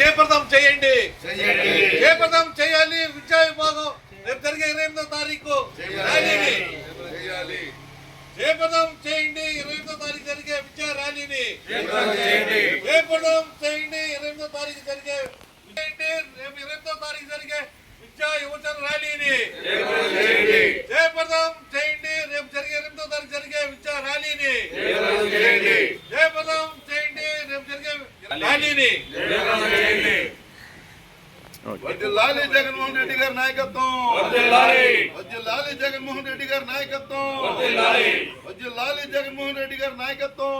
జయప్రదం చేయండి, జయప్రదం చేయాలి. విద్యా విభాగం రేపు జరిగే 28వ తారీఖు ర్యాలీని జయప్రదం చేయండి. 28వ తారీఖు జరిగే విద్యా ర్యాలీని జయప్రదం చేయండి. 28వ తారీఖు జరిగే రేపు 28వ తారీఖు జరిగే విద్యా యువజన ర్యాలీని జయప్రదం చేయండి. రేపు జరిగే 28వ తారీఖు జరిగే విద్యా ర్యాలీని జయప్రదం చేయండి. రేపు జరిగే ర్యాలీని వజ్జలాలి జగన్మోహన్ రెడ్డి గారి నాయకత్వం, వజ్జలాలి జగన్మోహన్ రెడ్డి గారి నాయకత్వం, వజ్జలాలి జగన్మోహన్ రెడ్డి గారి నాయకత్వం.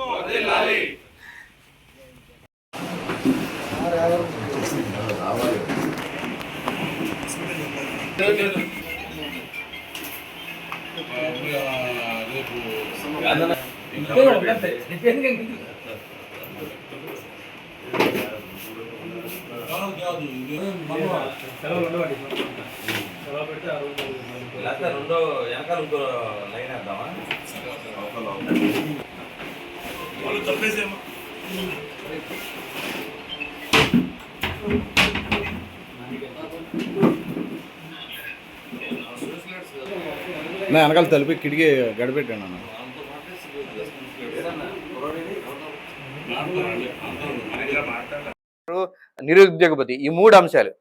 రెండో వెనకాల ఇంకో లైన్ వేద్దామా? వాళ్ళు తప్పేసేమో. నా వెనకాల తలిపి కిటికీ గడిపెట్టాను అన్న. నిరుద్యోగపతి ఈ 3 అంశాలు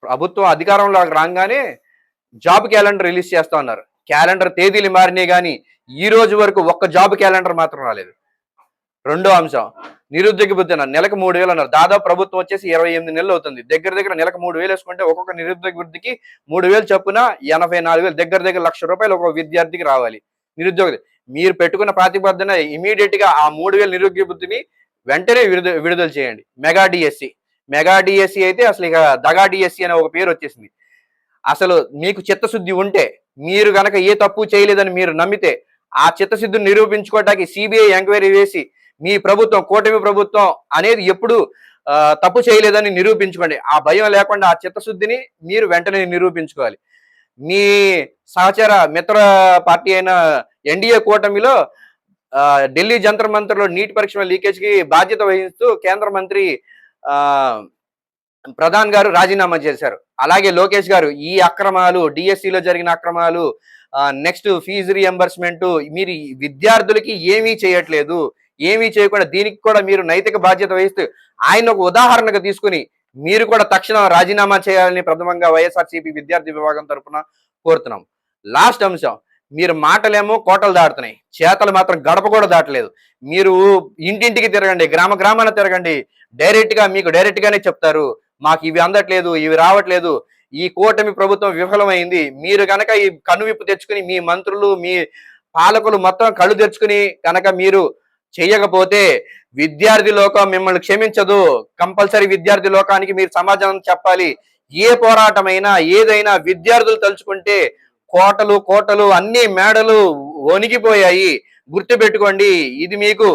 ప్రభుత్వం అధికారంలో రాగానే జాబ్ క్యాలెండర్ రిలీజ్ చేస్తా ఉన్నారు. క్యాలెండర్ తేదీలు మారినాయి కానీ ఈ రోజు వరకు ఒక్క జాబ్ క్యాలెండర్ మాత్రం రాలేదు. రెండో అంశం నిరుద్యోగపతి అన్నారు. నెలకు 3,000 అన్నారు. దాదాపు ప్రభుత్వం వచ్చేసి 28 నెలలు అవుతుంది. దగ్గర నెలకు 3,000 వేసుకుంటే ఒక్కొక్క నిరుద్యోగ వృద్ధికి 3,000 చొప్పున 84,000 దగ్గర ₹1,00,000 ఒక విద్యార్థికి రావాలి. నిరుద్యోగ మీరు పెట్టుకున్న ప్రాతిపదికన ఇమీడియట్ గా ఆ 3,000 నిరుద్యోగ వృద్ధిని వెంటనే విడుదల చేయండి. మెగా డిఎస్సి అయితే అసలు ఇక దగా డిఎస్సి అనే ఒక పేరు వచ్చేసింది. అసలు మీకు చిత్తశుద్ధి ఉంటే మీరు గనక ఏ తప్పు చేయలేదని మీరు నమ్మితే ఆ చిత్తశుద్ధిని నిరూపించుకోవడానికి సిబిఐ ఎంక్వైరీ వేసి మీ ప్రభుత్వం కూటమి ప్రభుత్వం అనేది ఎప్పుడు తప్పు చేయలేదని నిరూపించుకోండి. ఆ భయం లేకుండా ఆ చిత్తశుద్ధిని మీరు వెంటనే నిరూపించుకోవాలి. మీ సహచర మిత్ర పార్టీ అయిన ఎన్డీఏ కూటమిలో ఢిల్లీ జంతర్ మంతర్లో నీట్ పరీక్షల లీకేజ్కి బాధ్యత వహిస్తూ కేంద్ర మంత్రి ప్రధాన్ గారు రాజీనామా చేశారు. అలాగే లోకేష్ గారు ఈ అక్రమాలు డిఎస్సిలో జరిగిన అక్రమాలు నెక్స్ట్ ఫీజు రియంబర్స్మెంట్ మీరు విద్యార్థులకి ఏమీ చేయట్లేదు. ఏమీ చేయకుండా దీనికి కూడా మీరు నైతిక బాధ్యత వహిస్తూ ఆయన ఒక ఉదాహరణగా తీసుకుని మీరు కూడా తక్షణం రాజీనామా చేయాలని ప్రథమంగా వైఎస్ఆర్సీపీ విద్యార్థి విభాగం తరఫున కోరుతున్నాం. లాస్ట్ అంశం మీరు మాటలేమో కోటలు దాటుతున్నాయి, చేతలు మాత్రం గడప కూడా దాటలేదు. మీరు ఇంటింటికి తిరగండి, గ్రామాన తిరగండి, మీకు డైరెక్ట్ గానే చెప్తారు మాకు ఇవి అందట్లేదు, ఇవి రావట్లేదు, ఈ కూటమి ప్రభుత్వం విఫలమైంది. మీరు కనుక ఈ కనువిప్పు తెచ్చుకుని మీ మంత్రులు మీ పాలకులు మొత్తం కళ్ళు తెచ్చుకుని కనుక మీరు చెయ్యకపోతే విద్యార్థి లోకం మిమ్మల్ని క్షమించదు. కంపల్సరీ విద్యార్థి లోకానికి మీరు సమాధానం చెప్పాలి. ఏ పోరాటమైనా ఏదైనా విద్యార్థులు తలుచుకుంటే కోటలు అన్ని మేడలు వణిగిపోయాయి. గుర్తుపెట్టుకోండి, ఇది మీకు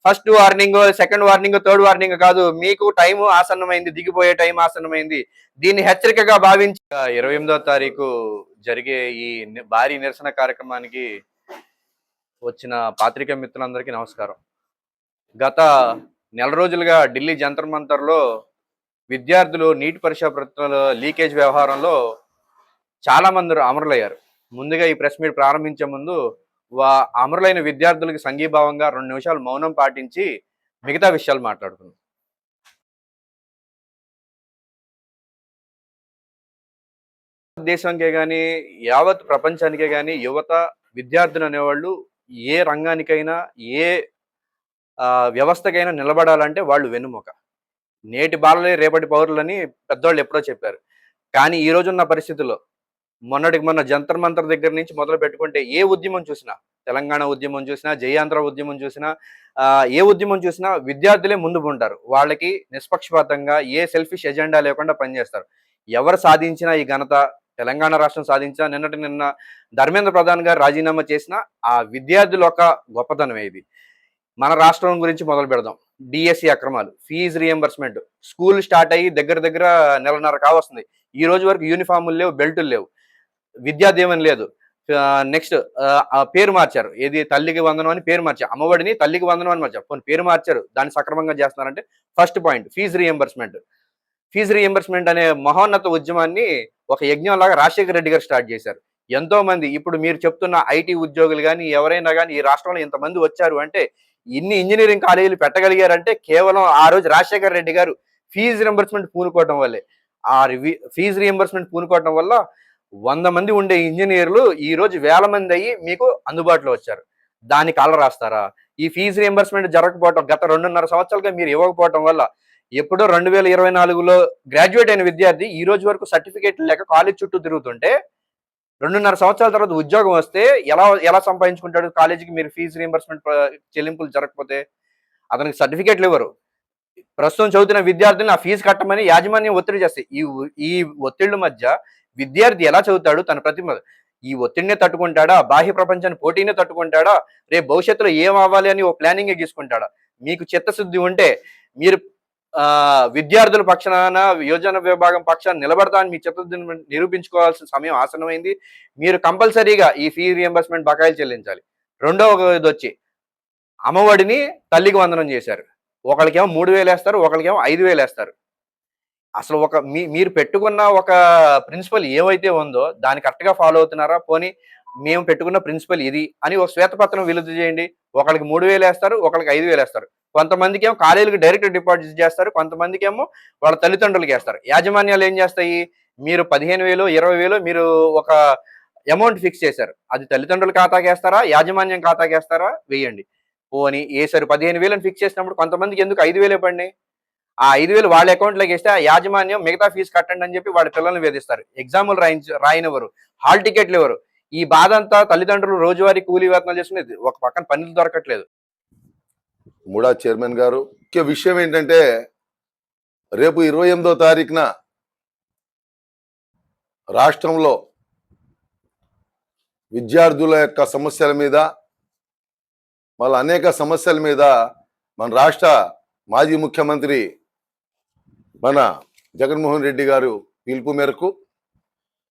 first warning, second warning, third warning కాదు. మీకు టైం ఆసన్నమైంది, దిగిపోయే టైం ఆసన్నమైంది. దీన్ని హెచ్చరికగా భావించి 28వ తారీఖు జరిగే ఈ భారీ నిరసన కార్యక్రమానికి వచ్చిన పాత్రికేయ మిత్రులందరికీ నమస్కారం. గత నెల రోజులుగా ఢిల్లీ జంతర్ మంతర్లో విద్యార్థులు నీట్ పరీక్ష పత్రాల లీకేజ్ వ్యవహారంలో చాలా మంది అమరులయ్యారు. ముందుగా ఈ ప్రెస్ మీట్ ప్రారంభించే ముందు అమరులైన విద్యార్థులకు సంఘీభావంగా 2 నిమిషాలు మౌనం పాటించి మిగతా విషయాలు మాట్లాడుకున్నాం. దేశానికే కానీ యావత్ ప్రపంచానికే కానీ యువత విద్యార్థులు అనేవాళ్ళు ఏ రంగానికైనా ఏ వ్యవస్థకైనా నిలబడాలంటే వాళ్ళు వెన్నుముక. నేటి బాలలే రేపటి పౌరులని పెద్దవాళ్ళు ఎప్పుడో చెప్పారు. కానీ ఈ రోజున్న పరిస్థితుల్లో మొన్నటికి మొన్న జంతర్ మంతర్ దగ్గర నుంచి మొదలు పెట్టుకుంటే ఏ ఉద్యమం చూసినా, తెలంగాణ ఉద్యమం చూసినా, జయాంధ్ర ఉద్యమం చూసినా, ఏ ఉద్యమం చూసినా విద్యార్థులే ముందు ఉంటారు. వాళ్ళకి నిష్పక్షపాతంగా ఏ సెల్ఫిష్ ఎజెండా లేకుండా పనిచేస్తారు. ఎవరు సాధించినా ఈ ఘనత తెలంగాణ రాష్ట్రం సాధించినా, నిన్న ధర్మేంద్ర ప్రధాన్ గారు రాజీనామా చేసిన ఆ విద్యార్థుల ఒక గొప్పతనమే ఇది. మన రాష్ట్రం గురించి మొదలు పెడదాం. డిఎస్సి అక్రమాలు, ఫీజు రియంబర్స్మెంట్, స్కూల్ స్టార్ట్ అయ్యి దగ్గర 1.5 నెలలు కావస్తుంది. ఈ రోజు వరకు యూనిఫాములు లేవు, బెల్టులు లేవు, విద్యా దీవెన లేదు, నెక్స్ట్ పేరు మార్చారు. ఏది తల్లికి వందనం అని పేరు మార్చారు. అమ్మఒడిని తల్లికి వందనం అని మార్చారు. కొన్ని పేరు మార్చారు, దాన్ని సక్రమంగా చేస్తున్నారంటే first point fees reimbursement. Fees reimbursement అనే మహోన్నత ఉద్యమాన్ని ఒక యజ్ఞం లాగా రాజశేఖర రెడ్డి గారు స్టార్ట్ చేశారు. ఎంతో మంది ఇప్పుడు మీరు చెప్తున్న ఐటీ ఉద్యోగులు కానీ ఎవరైనా కానీ ఈ రాష్ట్రంలో ఇంతమంది వచ్చారు అంటే, ఇన్ని ఇంజనీరింగ్ కాలేజీలు పెట్టగలిగారంటే కేవలం ఆ రోజు రాజశేఖర రెడ్డి గారు ఫీజు రీఎంబర్స్మెంట్ పూనుకోవడం వల్లే. ఆ ఫీజు రీఎంబర్స్మెంట్ పూనుకోవడం వల్ల 100 మంది ఉండే ఇంజనీర్లు ఈ రోజు 1000 మంది అయ్యి మీకు అందుబాటులో వచ్చారు. దానికి అల్ల రాస్తారా? ఈ ఫీజు రీఎంబర్స్మెంట్ జరగకపోవడం, గత 2.5 సంవత్సరాలుగా మీరు ఇవ్వకపోవడం వల్ల ఎప్పుడో 2024లో గ్రాడ్యుయేట్ అయిన విద్యార్థి ఈ రోజు వరకు సర్టిఫికేట్ లేక కాలేజ్ చుట్టూ తిరుగుతుంటే 2.5 సంవత్సరాల తర్వాత ఉద్యోగం వస్తే ఎలా సంపాదించుకుంటాడు? కాలేజీకి మీరు ఫీజు రీఎంబర్స్మెంట్ చెల్లింపులు జరగకపోతే అతనికి సర్టిఫికేట్లు ఇవ్వరు. ప్రస్తుతం చదువుతున్న విద్యార్థులను ఆ ఫీజు కట్టమని యాజమాన్యం ఒత్తిడి చేస్తాయి. ఈ ఒత్తిళ్ల మధ్య విద్యార్థి ఎలా చదువుతాడు? తన ప్రతిభ ఈ ఒత్తిడినే తట్టుకుంటాడా? బాహ్య ప్రపంచాన్ని పోటీనే తట్టుకుంటాడా? రేపు భవిష్యత్తులో ఏం అవ్వాలి అని ఓ ప్లానింగ్ గీసుకుంటాడా? మీకు చిత్తశుద్ధి ఉంటే మీరు విద్యార్థుల పక్షాన యోజన విభాగం పక్షాన నిలబడతామని మీ చిత్తశుద్ధిని నిరూపించుకోవాల్సిన సమయం ఆసన్నమైంది. మీరు కంపల్సరీగా ఈ ఫీ రీఎంబర్స్మెంట్ బకాయిలు చెల్లించాలి. రెండవది వచ్చి అమ్మఒడిని తల్లికి వందనం చేశారు. ఒకరికేమో 3000 వేస్తారు, ఒకరికేమో 5000 వేస్తారు. అసలు మీరు పెట్టుకున్న ఒక ప్రిన్సిపల్ ఏమైతే ఉందో దాన్ని కరెక్ట్గా ఫాలో అవుతున్నారా? పోనీ మేము పెట్టుకున్న ప్రిన్సిపల్ ఇది అని ఒక శ్వేతపత్రం విలువ చేయండి. ఒకరికి 3000 వేస్తారు, ఒకరికి 5000 వేస్తారు. కొంతమందికి ఏమో కాలేజీలకు డైరెక్ట్ డిపాజిట్ చేస్తారు, కొంతమందికి ఏమో వాళ్ళ తల్లిదండ్రులకి వేస్తారు. యాజమాన్యాలు ఏం చేస్తాయి? మీరు 15,000 20,000 మీరు ఒక అమౌంట్ ఫిక్స్ చేశారు. అది తల్లిదండ్రుల ఖాతాకి వేస్తారా, యాజమాన్యం ఖాతాకి వేస్తారా? వేయండి. పోనీ వేసారు 15,000 ఫిక్స్ చేసినప్పుడు కొంతమందికి ఎందుకు 5,000 పడినాయి? ఆ 5,000 వాళ్ళ అకౌంట్లోకి వేస్తే ఆ యాజమాన్యం మిగతా ఫీజు కట్టండి అని చెప్పి వాళ్ళ పిల్లల్ని వేధిస్తారు. ఎగ్జాములు రాయనివ్వరు, హాల్ టికెట్లు ఇవ్వరు. ఈ బాధ అంతా తల్లిదండ్రులు రోజువారీ కూలీ వేతనాలు చేసుకునేది, ఒక పక్కన పనులు దొరకట్లేదు. మూడా చైర్మన్ గారు, ముఖ్య విషయం ఏంటంటే రేపు 28వ తారీఖున రాష్ట్రంలో విద్యార్థుల యొక్క సమస్యల మీద, మళ్ళీ అనేక సమస్యల మీద మన రాష్ట్ర మాజీ ముఖ్యమంత్రి మన జగన్మోహన్ రెడ్డి గారు పిలుపు మేరకు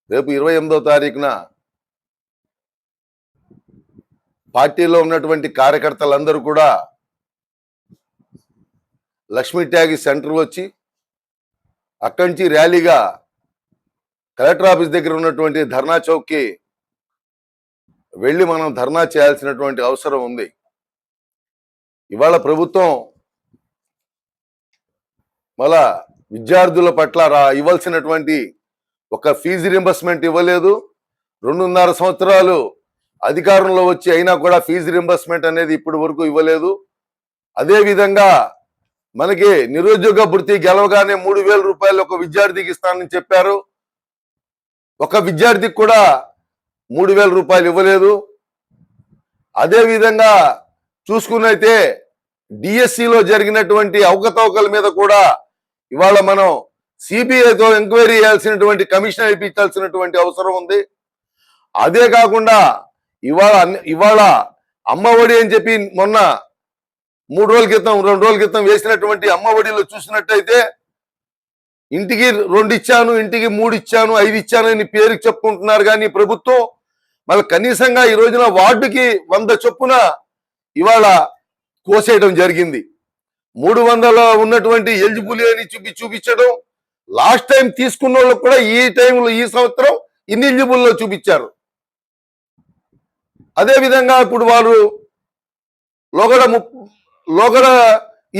రేపు 28వ తారీఖున పార్టీలో ఉన్నటువంటి కార్యకర్తలందరూ కూడా లక్ష్మీ ట్యాగి సెంటర్ వచ్చి అక్కడి నుంచి ర్యాలీగా కలెక్టర్ ఆఫీస్ దగ్గర ఉన్నటువంటి ధర్నా చౌక్కి వెళ్ళి మనం ధర్నా చేయాల్సినటువంటి అవసరం ఉంది. ఇవాళ ప్రభుత్వం మళ్ళా విద్యార్థుల పట్ల ఇవ్వాల్సినటువంటి ఒక ఫీజు రింబర్స్మెంట్ ఇవ్వలేదు. 2.5 సంవత్సరాలు అధికారంలో వచ్చి అయినా కూడా ఫీజు రింబర్స్మెంట్ అనేది ఇప్పటి వరకు ఇవ్వలేదు. అదేవిధంగా మనకి నిరుద్యోగ భృతి గెలవగానే 3,000 రూపాయలు ఒక విద్యార్థికి ఇస్తానని చెప్పారు. ఒక విద్యార్థికి కూడా 3,000 రూపాయలు ఇవ్వలేదు. అదేవిధంగా చూసుకున్నైతే డిఎస్సిలో జరిగినటువంటి అవకతవకల మీద కూడా ఇవాళ మనం సిబిఐతో ఎంక్వైరీ చేయాల్సినటువంటి కమిషన్ వేయించాల్సినటువంటి అవసరం ఉంది. అదే కాకుండా ఇవాళ అమ్మఒడి అని చెప్పి మొన్న 2 రోజుల క్రితం వేసినటువంటి అమ్మఒడిలో చూసినట్టయితే ఇంటికి 2 ఇచ్చాను, ఇంటికి 3 ఇచ్చాను, 5 ఇచ్చాను అని పేరుకి చెప్పుకుంటున్నారు. కానీ ప్రభుత్వం మళ్ళీ కనీసంగా ఈ రోజున వార్డుకి 100 చొప్పున ఇవాళ కోసేయడం జరిగింది. 300 ఉన్నటువంటి ఎలిజిబుల్ అని చూపించడం, లాస్ట్ టైం తీసుకున్న వాళ్ళకు కూడా ఈ సంవత్సరం ఇన్ఎలిజిబుల్లో చూపించారు. అదేవిధంగా ఇప్పుడు వారు లోగడ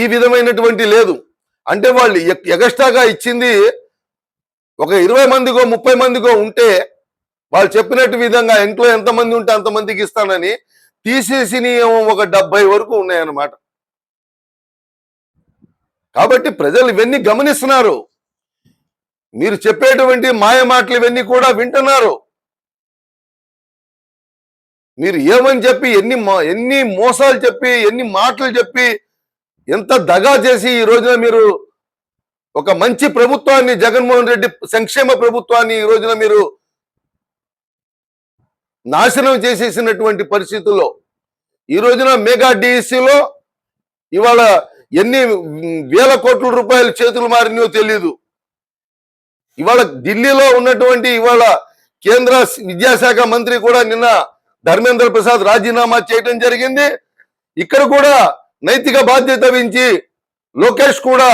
ఈ విధమైనటువంటి లేదు. అంటే వాళ్ళు ఎగస్ట్రాగా ఇచ్చింది ఒక 20 మందికో 30 మందికో ఉంటే వాళ్ళు చెప్పినట్టు విధంగా ఇంట్లో ఎంతమంది ఉంటే అంతమందికి ఇస్తానని తీసేసి ఒక 70 వరకు ఉన్నాయన్నమాట. కాబట్టి ప్రజలు ఇవన్నీ గమనిస్తున్నారు. మీరు చెప్పేటువంటి మాయ మాటలు ఇవన్నీ కూడా వింటున్నారు. మీరు ఏమని చెప్పి ఎన్ని మోసాలు చెప్పి ఎన్ని మాటలు చెప్పి ఎంత దగా చేసి ఈ రోజున మీరు ఒక మంచి ప్రభుత్వాన్ని, జగన్మోహన్ రెడ్డి సంక్షేమ ప్రభుత్వాన్ని ఈ రోజున మీరు నాశనం చేసేసినటువంటి పరిస్థితుల్లో ఈ రోజున మెగా డిఎస్సిలో ఇవాళ ఎన్ని వేల కోట్ల రూపాయలు చేతులు మారినో తెలియదు. ఇవాళ ఢిల్లీలో ఉన్నటువంటి ఇవాళ కేంద్ర విద్యాశాఖ మంత్రి కూడా నిన్న ధర్మేంద్ర ప్రసాద్ రాజీనామా చేయడం జరిగింది. ఇక్కడ కూడా నైతిక బాధ్యత వహించి లోకేష్ కూడా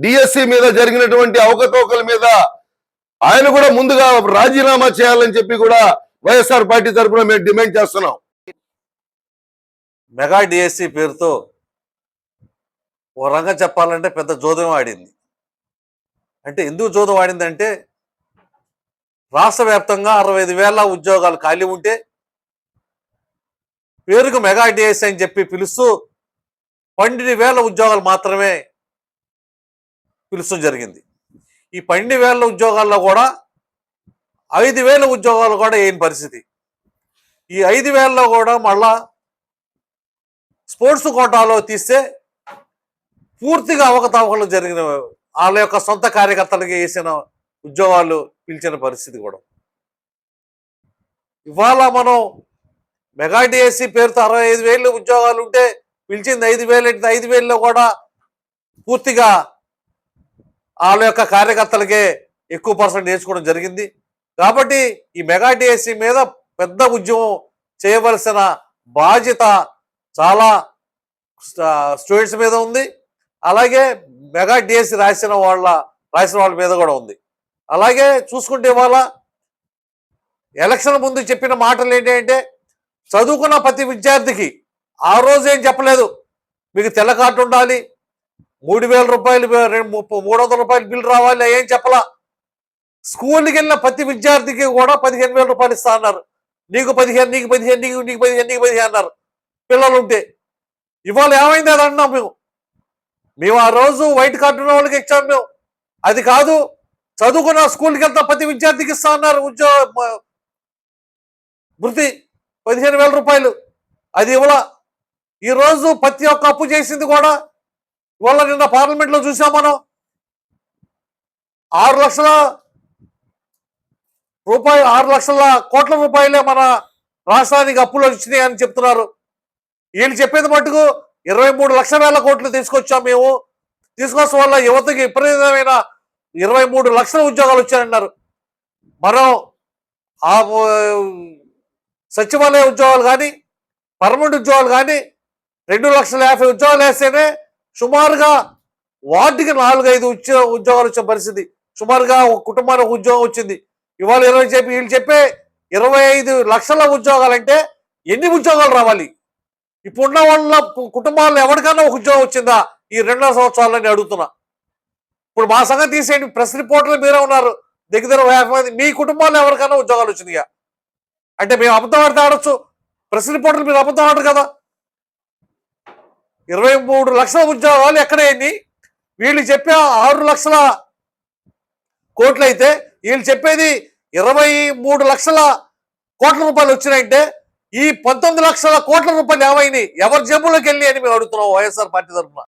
డిఎస్సి మీద జరిగినటువంటి అవకతవకల మీద ఆయన కూడా ముందుగా రాజీనామా చేయాలని చెప్పి కూడా వైఎస్ఆర్ పార్టీ తరఫున మేము డిమాండ్ చేస్తున్నాం. మెగా డిఎస్సి పేరుతో ఓ రంగం చెప్పాలంటే పెద్ద జోదం ఆడింది. అంటే ఎందుకు జోదం ఆడిందంటే రాష్ట్ర వ్యాప్తంగా 65,000 ఉద్యోగాలు ఖాళీ ఉంటే పేరుకు మెగా డిఎస్సి అని చెప్పి పిలుస్తూ 12,000 ఉద్యోగాలు మాత్రమే పిలుస్తూ జరిగింది. ఈ 12,000 ఉద్యోగాల్లో కూడా 5,000 ఉద్యోగాలు కూడా ఏని పరిస్థితి. ఈ 5,000లో కూడా మళ్ళా స్పోర్ట్స్ కోటాలో తీస్తే పూర్తిగా అవకతవకలు జరిగిన వాళ్ళ యొక్క సొంత కార్యకర్తలకి వేసిన ఉద్యోగాలు పిలిచిన పరిస్థితి కూడా. ఇవాళ మనం మెగా డిఎస్సి పేరుతో 65,000 ఉద్యోగాలు ఉంటే పిలిచింది 5,000. 5,000లో కూడా పూర్తిగా వాళ్ళ యొక్క కార్యకర్తలకే ఎక్కువ పర్సెంట్ వేసుకోవడం జరిగింది. కాబట్టి ఈ మెగా డిఎస్సి మీద పెద్ద ఉద్యమం చేయవలసిన బాధ్యత చాలా స్టూడెంట్స్ మీద ఉంది. అలాగే మెగా డిఎస్సి రాసిన వాళ్ళ మీద కూడా ఉంది. అలాగే చూసుకుంటే ఇవాళ ఎలక్షన్ ముందు చెప్పిన మాటలు ఏంటంటే చదువుకున్న ప్రతి విద్యార్థికి ఆ రోజు ఏం చెప్పలేదు, మీకు తెల్ల కార్డు ఉండాలి, 3,000 రూపాయలు 300 రూపాయలు బిల్ రావాలి, ఏం చెప్పలా. స్కూల్కి వెళ్ళిన ప్రతి విద్యార్థికి కూడా 15,000 రూపాయలు ఇస్తా అన్నారు. నీకు 15, నీకు 15, నీకు 15, నీకు 15 అన్నారు పిల్లలు ఉంటే. ఇవాళ ఏమైంది అది అన్నాం మేము ఆ రోజు వైట్ కార్డు ఉన్న వాళ్ళకి ఇచ్చాం మేము. అది కాదు, చదువుకున్న స్కూల్కి వెళ్తా ప్రతి విద్యార్థికి ఇస్తా అన్నారు వృత్తి 15,000 రూపాయలు. అది ఇవ్వలా. ఈరోజు ప్రతి ఒక్క అప్పు చేసింది కూడా ఇవాళ నిన్న పార్లమెంట్లో చూసాం మనం. 6 లక్షల కోట్ల రూపాయలే మన రాష్ట్రానికి అప్పులు వచ్చినాయి అని చెప్తున్నారు. వీళ్ళు చెప్పేది మటుకు 23 లక్షల కోట్లు తీసుకొచ్చాం మేము. తీసుకొచ్చడం వల్ల యువతకి విపరీతమైన 23 లక్షల ఉద్యోగాలు వచ్చాయన్నారు. మనం ఆ సచివాలయ ఉద్యోగాలు కానీ పర్మనెంట్ ఉద్యోగాలు కానీ 2,50,000 ఉద్యోగాలు వేస్తేనే సుమారుగా వార్డుకి 4-5 ఉద్యోగాలు వచ్చే పరిస్థితి. సుమారుగా ఒక కుటుంబానికి ఒక ఉద్యోగం వచ్చింది. ఇవాళ వీళ్ళు చెప్పే 25 లక్షల ఉద్యోగాలంటే ఎన్ని ఉద్యోగాలు రావాలి? ఇప్పుడున్న వాళ్ళ కుటుంబాల్లో ఎవరికైనా ఒక ఉద్యోగం వచ్చిందా ఈ 2 సంవత్సరాలని అడుగుతున్నా. ఇప్పుడు మా సంగతి తీసేయండి, ప్రెస్ రిపోర్టర్లు మీరే ఉన్నారు, దగ్గర 50 మంది. మీ కుటుంబాల్లో ఎవరికైనా ఉద్యోగాలు వచ్చిందిగా అంటే మేము అబద్ధం ఆడితే ఆడొచ్చు, ప్రెస్ రిపోర్టర్లు మీరు అబద్ధం ఆడరు కదా. 23 లక్షల ఉద్యోగాలు ఎక్కడైంది? వీళ్ళు చెప్పే 6 లక్షల కోట్లు అయితే వీళ్ళు చెప్పేది 23 లక్షల కోట్ల రూపాయలు వచ్చినాయంటే ఈ 19 లక్షల కోట్ల రూపాయలు ఏమైనాయి? ఎవరి జేబులోకి వెళ్ళి అని మేము అడుగుతున్నాం వైఎస్ఆర్ పార్టీ తరఫున.